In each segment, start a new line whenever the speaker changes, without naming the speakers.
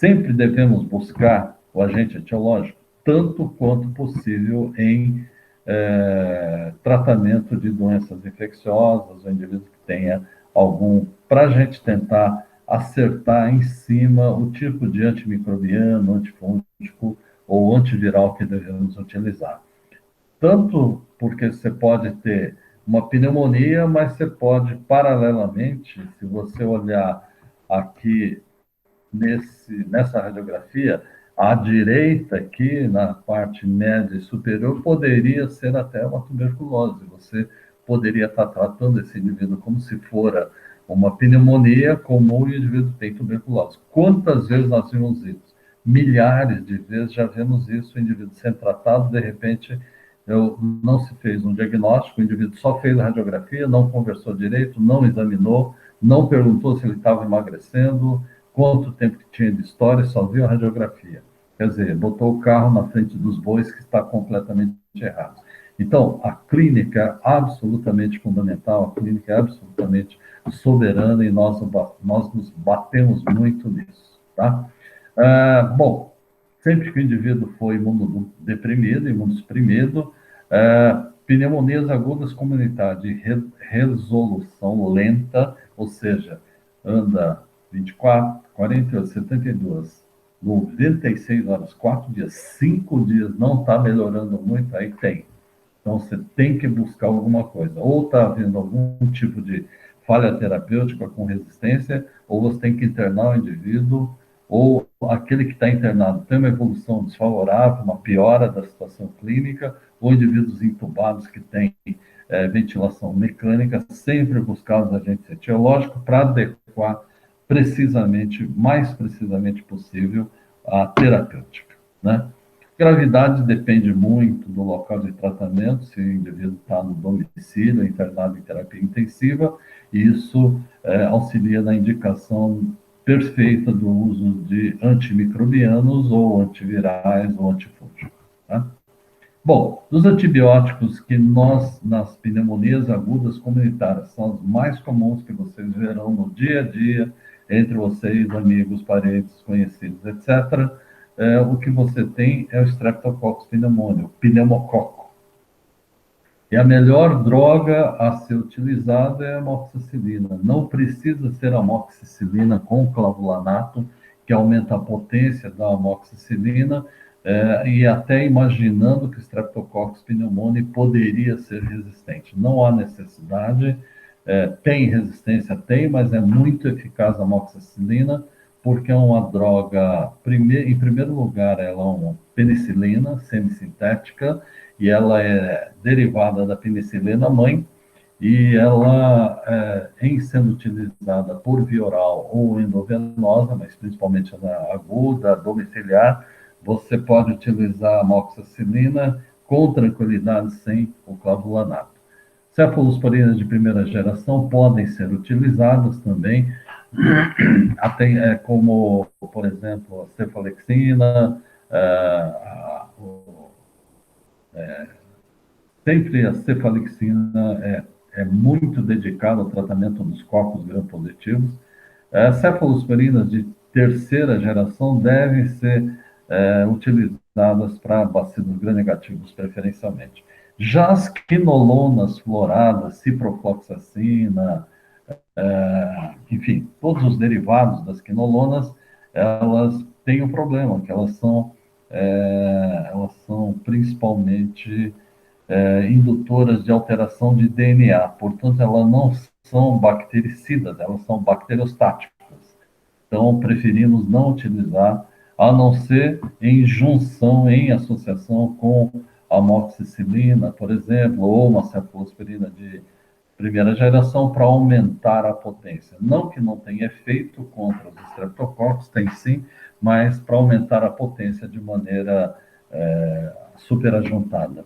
sempre devemos buscar o agente etiológico tanto quanto possível em tratamento de doenças infecciosas, o indivíduo que tenha algum, para a gente tentar acertar em cima o tipo de antimicrobiano, antifúngico ou antiviral que devemos utilizar. Tanto porque você pode ter uma pneumonia, mas você pode, paralelamente, se você olhar aqui nessa radiografia, à direita, aqui na parte média e superior, poderia ser até uma tuberculose. Você poderia estar tratando esse indivíduo como se fora uma pneumonia comum e o indivíduo tem tuberculose. Quantas vezes nós vimos isso? Milhares de vezes já vemos isso, o indivíduo sendo tratado, de repente não se fez um diagnóstico, o indivíduo só fez a radiografia, não conversou direito, não examinou, não perguntou se ele estava emagrecendo, quanto tempo que tinha de história, só viu a radiografia. Quer dizer, botou o carro na frente dos bois, que está completamente errado. Então, a clínica é absolutamente fundamental, a clínica é absolutamente soberana e nós nos batemos muito nisso, tá? Bom, sempre que o indivíduo for imunodeprimido, imunossuprimido, pneumonias agudas comunitárias de resolução lenta, ou seja, anda 24, 48, 72, 96 horas, 4 dias, 5 dias, não está melhorando muito, aí tem. Então, você tem que buscar alguma coisa. Ou está havendo algum tipo de falha terapêutica com resistência, ou você tem que internar o indivíduo, ou aquele que está internado tem uma evolução desfavorável, uma piora da situação clínica, ou indivíduos intubados que têm ventilação mecânica, sempre buscar os agentes etiológicos para adequar precisamente, mais precisamente possível, a terapêutica, né? Gravidade depende muito do local de tratamento, se o indivíduo está no domicílio, internado em terapia intensiva, e isso auxilia na indicação perfeita do uso de antimicrobianos ou antivirais ou antifúngicos. Tá? Bom, dos antibióticos que nós, nas pneumonias agudas comunitárias, são os mais comuns que vocês verão no dia a dia, entre vocês, amigos, parentes, conhecidos, etc., o que você tem é o Streptococcus pneumoniae, o pneumococo. E a melhor droga a ser utilizada é a amoxicilina. Não precisa ser amoxicilina com clavulanato, que aumenta a potência da amoxicilina, e até imaginando que o Streptococcus pneumoniae poderia ser resistente. Não há necessidade, tem resistência, tem, mas é muito eficaz a amoxicilina, porque é uma droga, em primeiro lugar, ela é uma penicilina semissintética, e ela é derivada da penicilina mãe, e ela, em sendo utilizada por via oral ou endovenosa, mas principalmente na aguda, domiciliar, você pode utilizar a amoxicilina com tranquilidade sem o clavulanato. Cefalosporinas de primeira geração podem ser utilizadas também, até como, por exemplo, a cefalexina, sempre a cefalexina é muito dedicada ao tratamento dos cocos gram-positivos. Cefalosporinas de terceira geração devem ser utilizadas para bacilos gram-negativos, preferencialmente. Já as quinolonas fluoradas, ciprofloxacina, enfim, todos os derivados das quinolonas, elas têm um problema, que elas são principalmente indutoras de alteração de DNA, portanto, elas não são bactericidas, elas são bacteriostáticas. Então, preferimos não utilizar, a não ser em junção, em associação com amoxicilina, por exemplo, ou uma cefalosporina de primeira geração para aumentar a potência. Não que não tenha efeito contra os estreptococos, tem sim, mas para aumentar a potência de maneira superajuntada.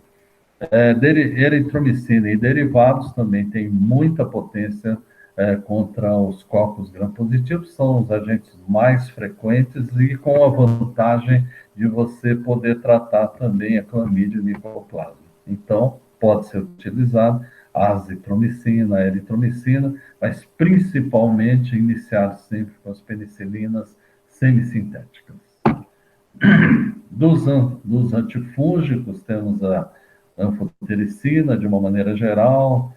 Eritromicina e derivados também têm muita potência contra os cocos gram-positivos, são os agentes mais frequentes e com a vantagem de você poder tratar também a clamídia e o micoplasma. Então, pode ser utilizado a azitromicina, a eritromicina, mas principalmente iniciar sempre com as penicilinas semissintéticas. Dos antifúngicos, temos a anfotericina, de uma maneira geral,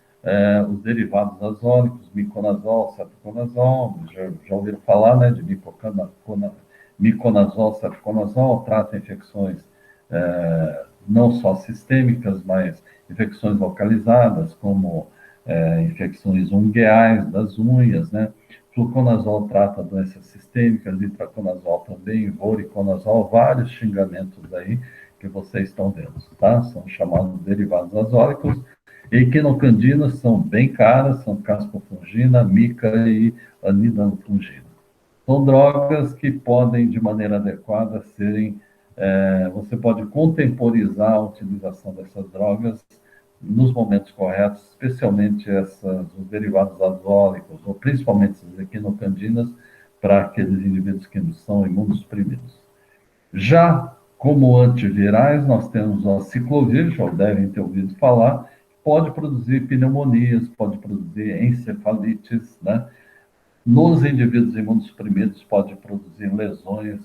os derivados azólicos, miconazol, ceftriaconazol, já ouviram falar, né, de miconazol, ceftriaconazol, trata infecções não só sistêmicas, mas infecções localizadas, como infecções ungueais das unhas, né? Fluconazol trata doenças sistêmicas, itraconazol também, voriconazol, vários xingamentos aí que vocês estão vendo, tá? São chamados derivados azólicos. Equinocandinas são bem caras, são caspofungina, mica e anidanfungina. São drogas que podem, de maneira adequada, serem. Você pode contemporizar a utilização dessas drogas nos momentos corretos, especialmente os derivados azólicos, ou principalmente as equinocandinas, para aqueles indivíduos que são imunossuprimidos. Já como antivirais, nós temos a ciclovir, já devem ter ouvido falar, pode produzir pneumonias, pode produzir encefalites, né? Nos indivíduos imunossuprimidos, pode produzir lesões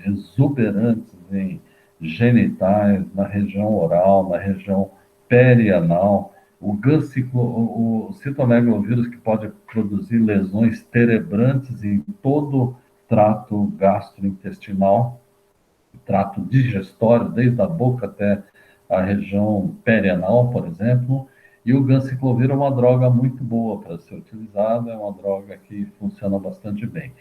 exuberantes em genitais, na região oral, na região perianal. O citomegalovírus que pode produzir lesões cerebrantes em todo o trato gastrointestinal, trato digestório, desde a boca até a região perianal, por exemplo. E o ganciclovir é uma droga muito boa para ser utilizada, é uma droga que funciona bastante bem.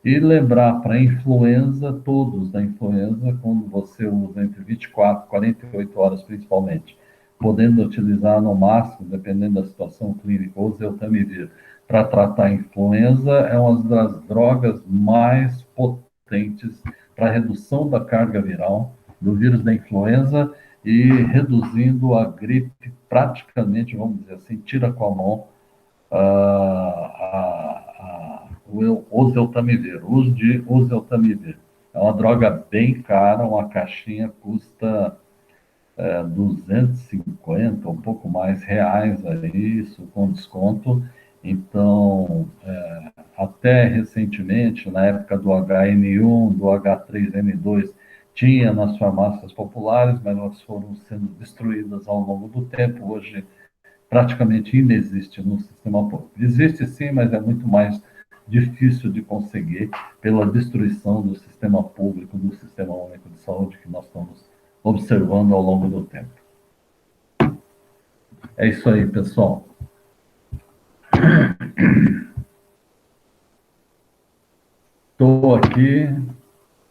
E lembrar para a influenza, todos da influenza, quando você usa entre 24 e 48 horas principalmente, podendo utilizar no máximo, dependendo da situação clínica, o oseltamivir para tratar a influenza, é uma das drogas mais potentes para redução da carga viral do vírus da influenza e reduzindo a gripe praticamente, vamos dizer assim, tira com a mão o oseltamivir, o uso de oseltamivir. É uma droga bem cara, uma caixinha custa 250, um pouco mais reais aí, isso com desconto. Então, até recentemente, na época do HN1, do H3N2, tinha nas farmácias populares, mas elas foram sendo destruídas ao longo do tempo. Hoje, praticamente inexiste no sistema público. Existe sim, mas é muito mais difícil de conseguir pela destruição do sistema público, do Sistema Único de Saúde que nós estamos observando ao longo do tempo. É isso aí, pessoal. Estou aqui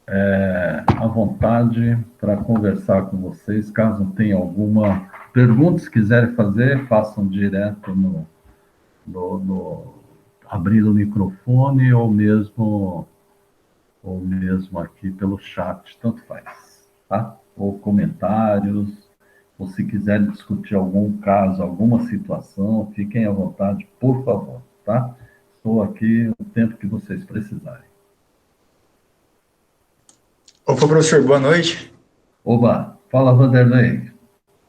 à vontade para conversar com vocês. Caso tenham alguma pergunta, se quiserem fazer, façam direto abrindo o microfone ou mesmo aqui pelo chat, tanto faz, tá? Ou comentários, ou se quiserem discutir algum caso, alguma situação, fiquem à vontade, por favor, tá? Estou aqui o tempo que vocês precisarem.
Opa, professor, boa noite.
Oba, fala, Vanderlei.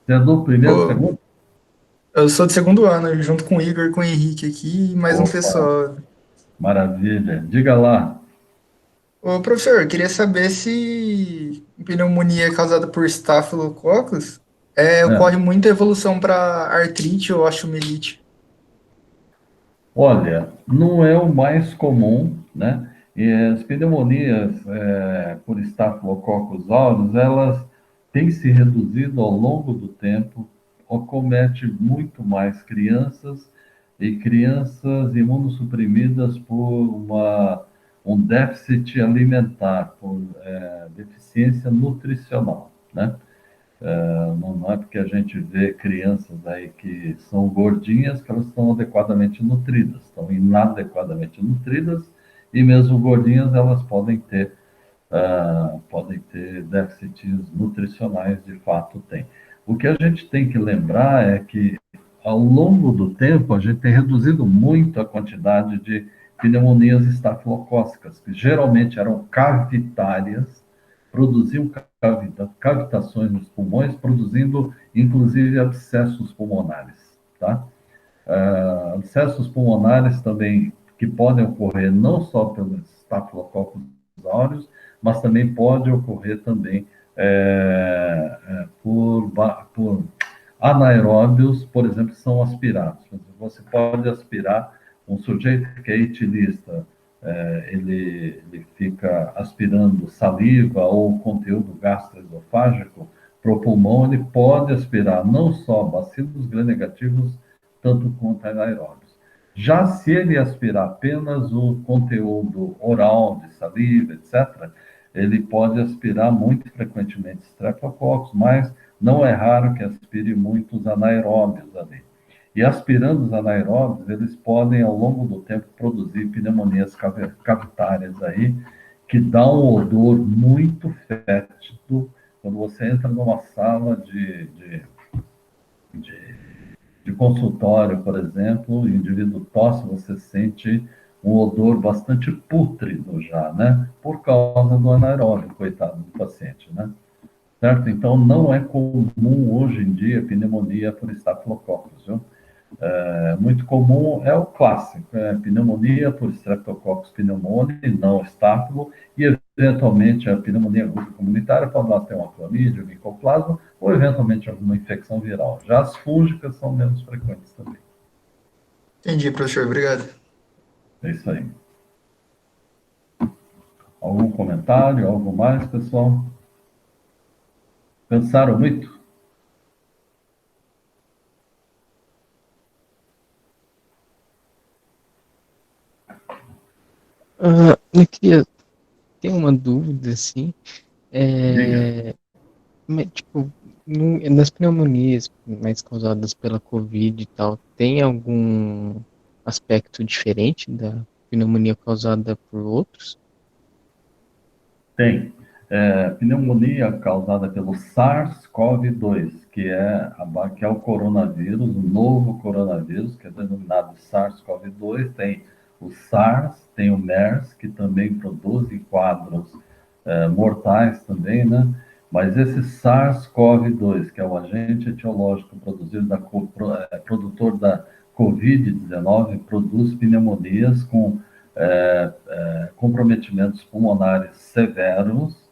Você é do primeiro,
Ô,
segundo?
eu sou de segundo ano, junto com o Igor e com o Henrique aqui, e mais um
Opa,
pessoal.
maravilha. Diga lá.
Ô, professor, eu queria saber se pneumonia causada por estafilococcus
É.
ocorre muita evolução para artrite ou osteomielite.
Olha, não é o mais comum, né? E as pneumonias por Staphylococcus aureus, elas têm se reduzido ao longo do tempo, acomete muito mais crianças e crianças imunossuprimidas por um déficit alimentar, por deficiência nutricional, né? Não é porque a gente vê crianças aí que são gordinhas que elas estão adequadamente nutridas, estão inadequadamente nutridas, e mesmo gordinhas elas podem ter déficits nutricionais, de fato tem. O que a gente tem que lembrar é que ao longo do tempo a gente tem reduzido muito a quantidade de pneumonias estafilocócicas, que geralmente eram cavitárias, produziam cavitações nos pulmões, produzindo inclusive abscessos pulmonares, tá? Abscessos pulmonares também que podem ocorrer não só pelo Staphylococcus áureos, mas também pode ocorrer também por anaeróbios, por exemplo, que são aspirados. Você pode aspirar um sujeito que é etilista, ele fica aspirando saliva ou conteúdo gastroesofágico para o pulmão, ele pode aspirar não só bacilos gram-negativos, tanto quanto anaeróbios. Já se ele aspirar apenas o conteúdo oral de saliva, etc., ele pode aspirar muito frequentemente streptococcus, mas não é raro que aspire muitos anaeróbios ali. E aspirando os anaeróbios, eles podem, ao longo do tempo, produzir pneumonias cavitárias aí, que dá um odor muito fétido. Quando você entra numa sala de consultório, por exemplo, o indivíduo tosse, você sente um odor bastante pútrido já, né? Por causa do anaeróbio, coitado do paciente, né? Certo? Então, não é comum hoje em dia pneumonia por estafilococcus, viu? Muito comum é o clássico, pneumonia por Streptococcus pneumoniae, não estáfilo, e eventualmente a pneumonia aguda comunitária pode lá ter uma clamídia, micoplasma, ou eventualmente alguma infecção viral. Já as fúngicas são menos frequentes também.
Entendi, professor. Obrigado.
É isso aí. Algum comentário, algo mais, pessoal? Pensaram muito?
Eu queria ter uma dúvida, assim,
Diga.
tipo, nas pneumonias mais causadas pela Covid e tal, tem algum aspecto diferente da pneumonia causada por outros?
Tem. Pneumonia causada pelo SARS-CoV-2, que é o coronavírus, o novo coronavírus, que é denominado SARS-CoV-2. Tem o SARS, tem o MERS, que também produzem quadros mortais também, né? Mas esse SARS-CoV-2, que é o agente etiológico produtor da Covid-19, produz pneumonias com comprometimentos pulmonares severos,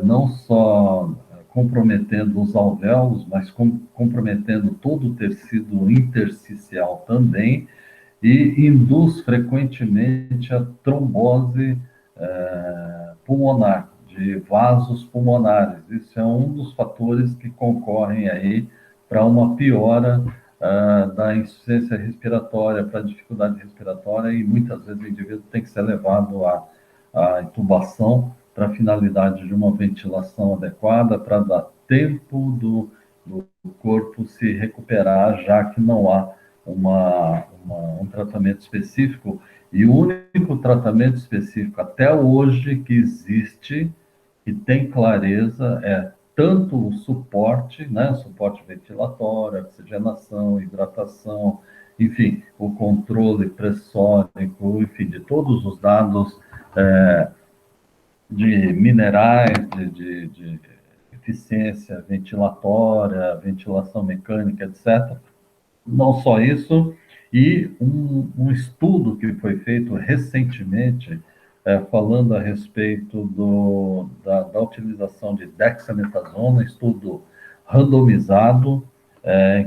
não só comprometendo os alvéolos, mas comprometendo todo o tecido intersticial também, e induz frequentemente a trombose pulmonar, de vasos pulmonares. Isso é um dos fatores que concorrem aí para uma piora da insuficiência respiratória, para a dificuldade respiratória, e muitas vezes o indivíduo tem que ser levado à intubação para a finalidade de uma ventilação adequada, para dar tempo do corpo se recuperar, já que não há um tratamento específico. E o único tratamento específico até hoje que existe, que tem clareza, é tanto o suporte, né, suporte ventilatório, oxigenação, hidratação, enfim, o controle pressórico, enfim, de todos os dados de minerais, de eficiência ventilatória, ventilação mecânica, etc. Não só isso, e um estudo que foi feito recentemente, falando a respeito da utilização de dexametasona, estudo randomizado,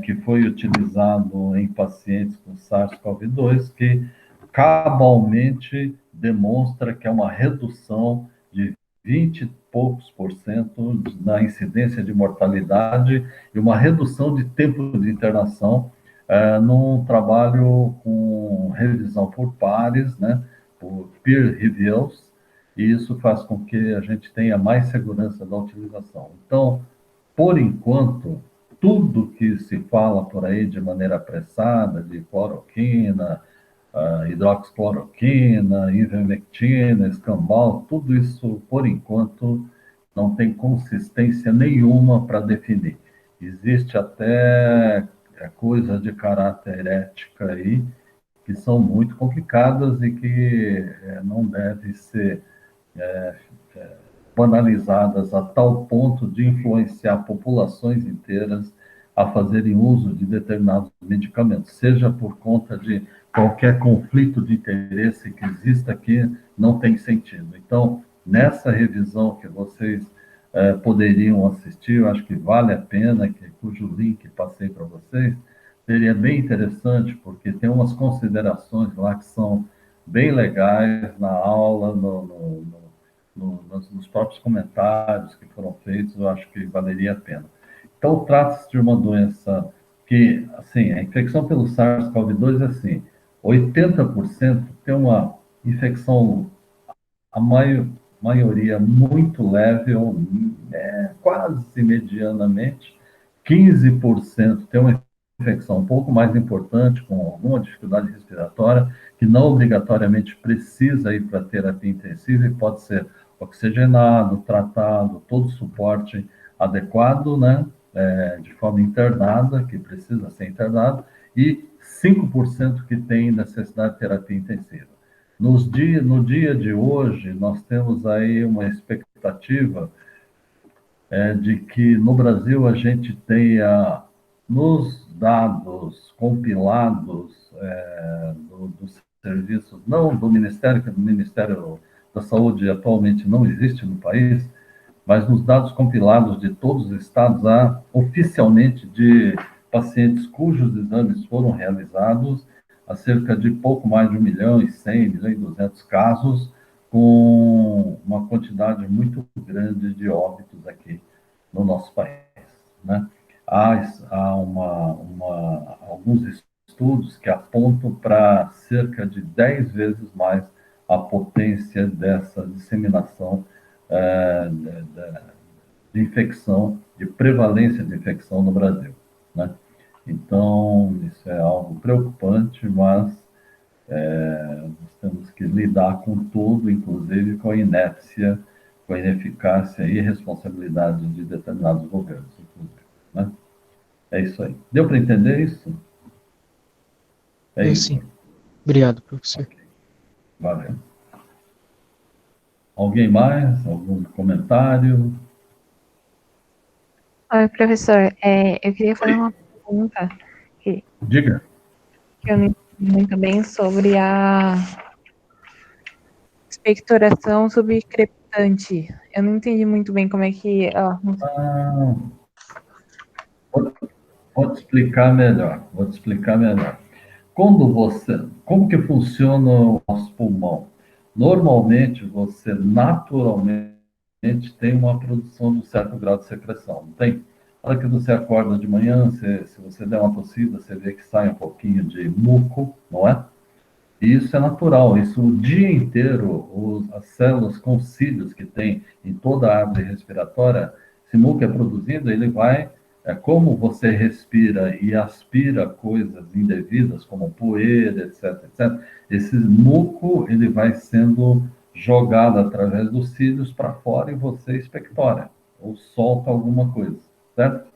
que foi utilizado em pacientes com SARS-CoV-2, que cabalmente demonstra que é uma redução de 20 e poucos por cento na incidência de mortalidade e uma redução de tempo de internação num trabalho com revisão por pares, né, por peer reviews, e isso faz com que a gente tenha mais segurança da utilização. Então, por enquanto, tudo que se fala por aí de maneira apressada, de cloroquina, hidroxicloroquina, ivermectina, escambau, tudo isso, por enquanto, não tem consistência nenhuma para definir. Existe até coisas de caráter ética aí, que são muito complicadas e que não devem ser banalizadas a tal ponto de influenciar populações inteiras a fazerem uso de determinados medicamentos, seja por conta de qualquer conflito de interesse que exista aqui, não tem sentido. Então, nessa revisão que vocês poderiam assistir, eu acho que vale a pena, cujo link passei para vocês, seria bem interessante, porque tem umas considerações lá que são bem legais na aula, nos próprios comentários que foram feitos, eu acho que valeria a pena. Então, trata-se de uma doença que, assim, a infecção pelo SARS-CoV-2 é assim, 80% tem uma infecção, a maioria muito leve, ou quase medianamente, 15% tem uma infecção um pouco mais importante, com alguma dificuldade respiratória, que não obrigatoriamente precisa ir para terapia intensiva e pode ser oxigenado, tratado, todo o suporte adequado, né, de forma internada, que precisa ser internado, e 5% que tem necessidade de terapia intensiva. No dia de hoje, nós temos aí uma expectativa de que no Brasil a gente tenha, nos dados compilados dos serviços, não do Ministério, que o Ministério da Saúde atualmente não existe no país, mas nos dados compilados de todos os estados, há oficialmente de pacientes cujos exames foram realizados, há cerca de pouco mais de 1.100.000, 1.200.000 casos, com uma quantidade muito grande de óbitos aqui no nosso país, né? Há alguns estudos que apontam para cerca de 10 vezes mais a potência dessa disseminação de infecção, de prevalência de infecção no Brasil, né? Então, isso é algo preocupante, mas nós temos que lidar com tudo, inclusive com a inépcia, com a ineficácia e responsabilidade de determinados governos, inclusive, né? É isso aí. Deu para entender isso? É isso.
Sim. Obrigado, professor.
Okay. Valeu. Alguém mais? Algum comentário?
Oi, professor. Eu queria fazer uma pergunta
Diga.
Que eu não entendi muito bem sobre a expectoração subcrepitante. Eu não entendi muito bem como é que ela funciona.
Vou te explicar melhor. Como que funciona o nosso pulmão? Normalmente, você naturalmente tem uma produção de um certo grau de secreção, não tem? Na hora que você acorda de manhã, se você der uma tossida, você vê que sai um pouquinho de muco, não é? E isso é natural, isso o dia inteiro, as células com cílios que tem em toda a árvore respiratória, esse muco é produzido, ele vai, como você respira e aspira coisas indevidas, como poeira, etc, etc, esse muco, ele vai sendo jogado através dos cílios para fora e você expectora, ou solta alguma coisa, certo?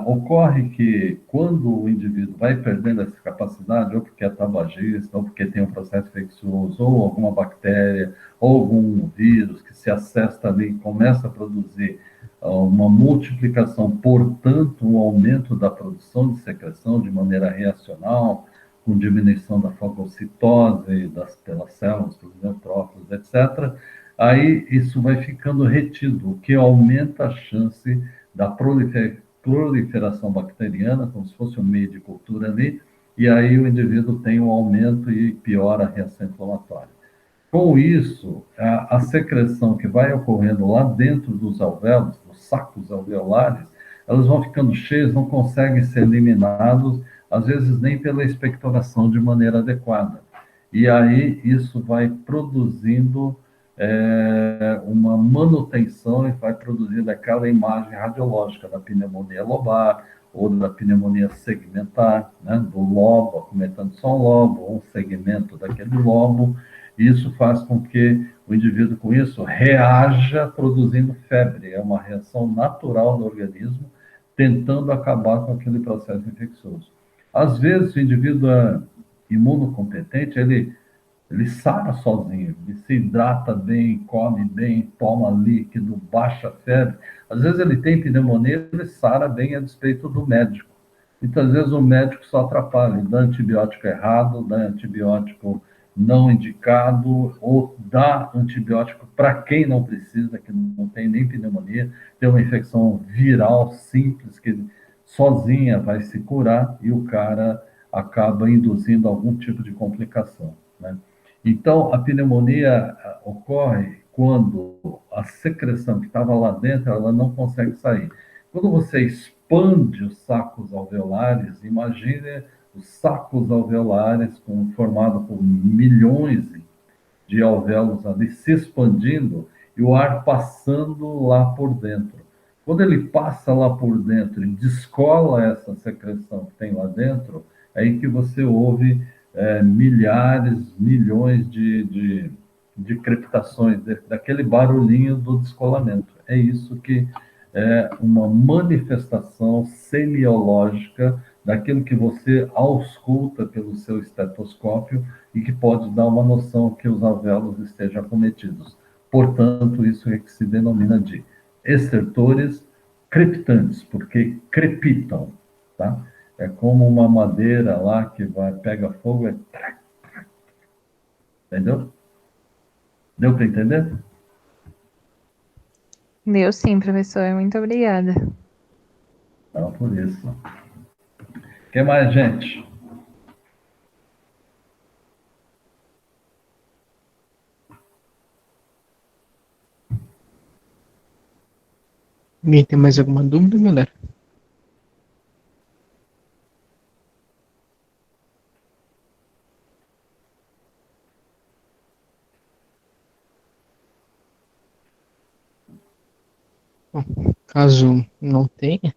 Ocorre que quando o indivíduo vai perdendo essa capacidade, ou porque é tabagista, ou porque tem um processo infeccioso, ou alguma bactéria, ou algum vírus que se acessa ali e começa a produzir uma multiplicação, portanto, um aumento da produção de secreção de maneira reacional, com diminuição da fagocitose pelas células, pelos neutrófilos, etc., aí isso vai ficando retido, o que aumenta a chance da proliferação bacteriana, como se fosse um meio de cultura ali, e aí o indivíduo tem um aumento e piora a reação inflamatória. Com isso, a secreção que vai ocorrendo lá dentro dos alvéolos, dos sacos alveolares, elas vão ficando cheias, não conseguem ser eliminados, às vezes nem pela expectoração de maneira adequada. E aí isso vai produzindo uma manutenção e vai produzindo aquela imagem radiológica da pneumonia lobar ou da pneumonia segmentar, né, do lobo, acometendo só um lobo, ou um segmento daquele lobo. Isso faz com que o indivíduo, com isso, reaja produzindo febre. É uma reação natural do organismo, tentando acabar com aquele processo infeccioso. Às vezes, o indivíduo é imunocompetente, ele sara sozinho, ele se hidrata bem, come bem, toma líquido, baixa febre. Às vezes ele tem pneumonia, ele sara bem a despeito do médico. Muitas vezes o médico só atrapalha, dá antibiótico errado, dá antibiótico não indicado, ou dá antibiótico para quem não precisa, que não tem nem pneumonia, tem uma infecção viral simples, que sozinha vai se curar, e o cara acaba induzindo algum tipo de complicação, né? Então, a pneumonia ocorre quando a secreção que estava lá dentro, ela não consegue sair. Quando você expande os sacos alveolares, imagine os sacos alveolares formados por milhões de alvéolos ali se expandindo e o ar passando lá por dentro. Quando ele passa lá por dentro e descola essa secreção que tem lá dentro, é aí que você ouve milhares, milhões de crepitações, daquele barulhinho do descolamento. É isso que é uma manifestação semiológica daquilo que você ausculta pelo seu estetoscópio e que pode dar uma noção que os alvéolos estejam acometidos. Portanto, isso é que se denomina de estertores crepitantes, porque crepitam, tá? É como uma madeira lá que pega fogo, entendeu? Deu para entender?
Deu sim, professor. Muito obrigada.
Não, por isso. O que mais, gente?
Alguém tem mais alguma dúvida, galera? Bom, caso não tenha,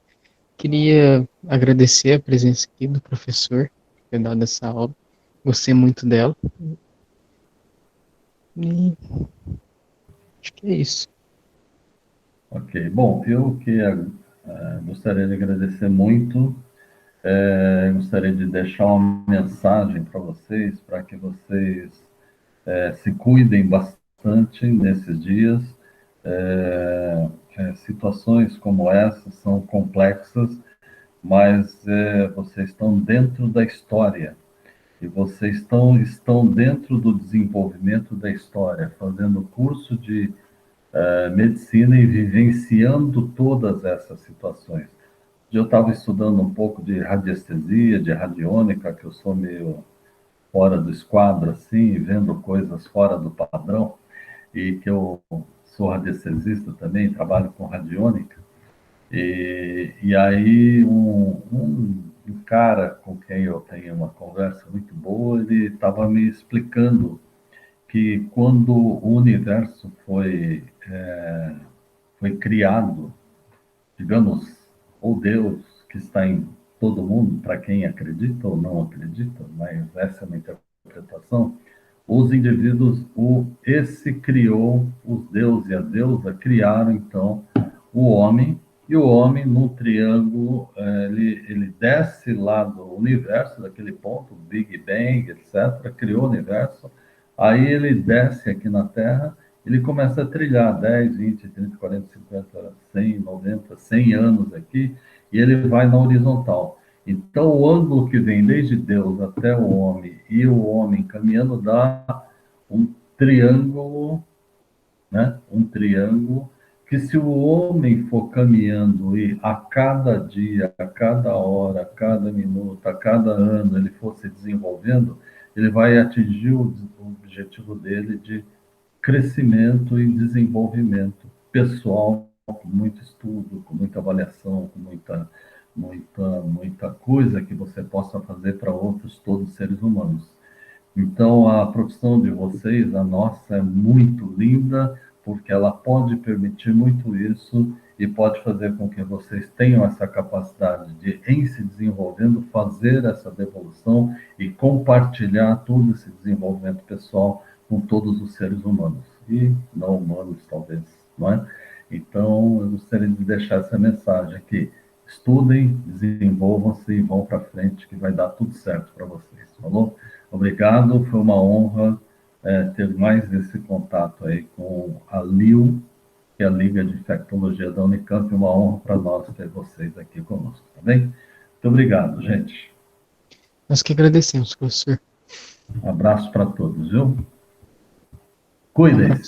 queria agradecer a presença aqui do professor por ter dado essa aula. Gostei muito dela. E acho que é isso.
Ok. Bom, eu que gostaria de agradecer muito. Gostaria de deixar uma mensagem para vocês, para que vocês se cuidem bastante nesses dias. Situações como essa são complexas, mas vocês estão dentro da história e vocês estão dentro do desenvolvimento da história, fazendo curso de medicina e vivenciando todas essas situações. Eu estava estudando um pouco de radiestesia, de radiônica, que eu sou meio fora do esquadro, assim, vendo coisas fora do padrão, e que eu sou radiestesista também, trabalho com radiônica. E aí um cara com quem eu tenho uma conversa muito boa, ele estava me explicando que quando o universo foi criado, digamos, ou Deus que está em todo mundo, para quem acredita ou não acredita, mas essa é uma interpretação, os indivíduos, esse criou, os deuses e a deusa criaram, então, o homem, e o homem, num triângulo, ele desce lá do universo, daquele ponto, Big Bang, etc., criou o universo, aí ele desce aqui na Terra, ele começa a trilhar 10, 20, 30, 40, 50, 100, 90, 100 anos aqui, e ele vai na horizontal. Então, o ângulo que vem desde Deus até o homem e o homem caminhando dá um triângulo, né? Um triângulo que, se o homem for caminhando e a cada dia, a cada hora, a cada minuto, a cada ano ele for se desenvolvendo, ele vai atingir o objetivo dele de crescimento e desenvolvimento pessoal, com muito estudo, com muita avaliação, com muita coisa que você possa fazer para outros, todos os seres humanos. Então, a profissão de vocês, a nossa, é muito linda, porque ela pode permitir muito isso e pode fazer com que vocês tenham essa capacidade de, em se desenvolvendo, fazer essa devolução e compartilhar todo esse desenvolvimento pessoal com todos os seres humanos, e não humanos, talvez, não é? Então, eu gostaria de deixar essa mensagem aqui. Estudem, desenvolvam-se e vão para frente, que vai dar tudo certo para vocês, falou? Obrigado, foi uma honra ter mais esse contato aí com a LIU, que é a Liga de Infectologia da Unicamp, uma honra para nós ter vocês aqui conosco, tá bem? Muito obrigado, gente.
Nós que agradecemos, professor.
Abraço para todos, viu? Cuidem-se.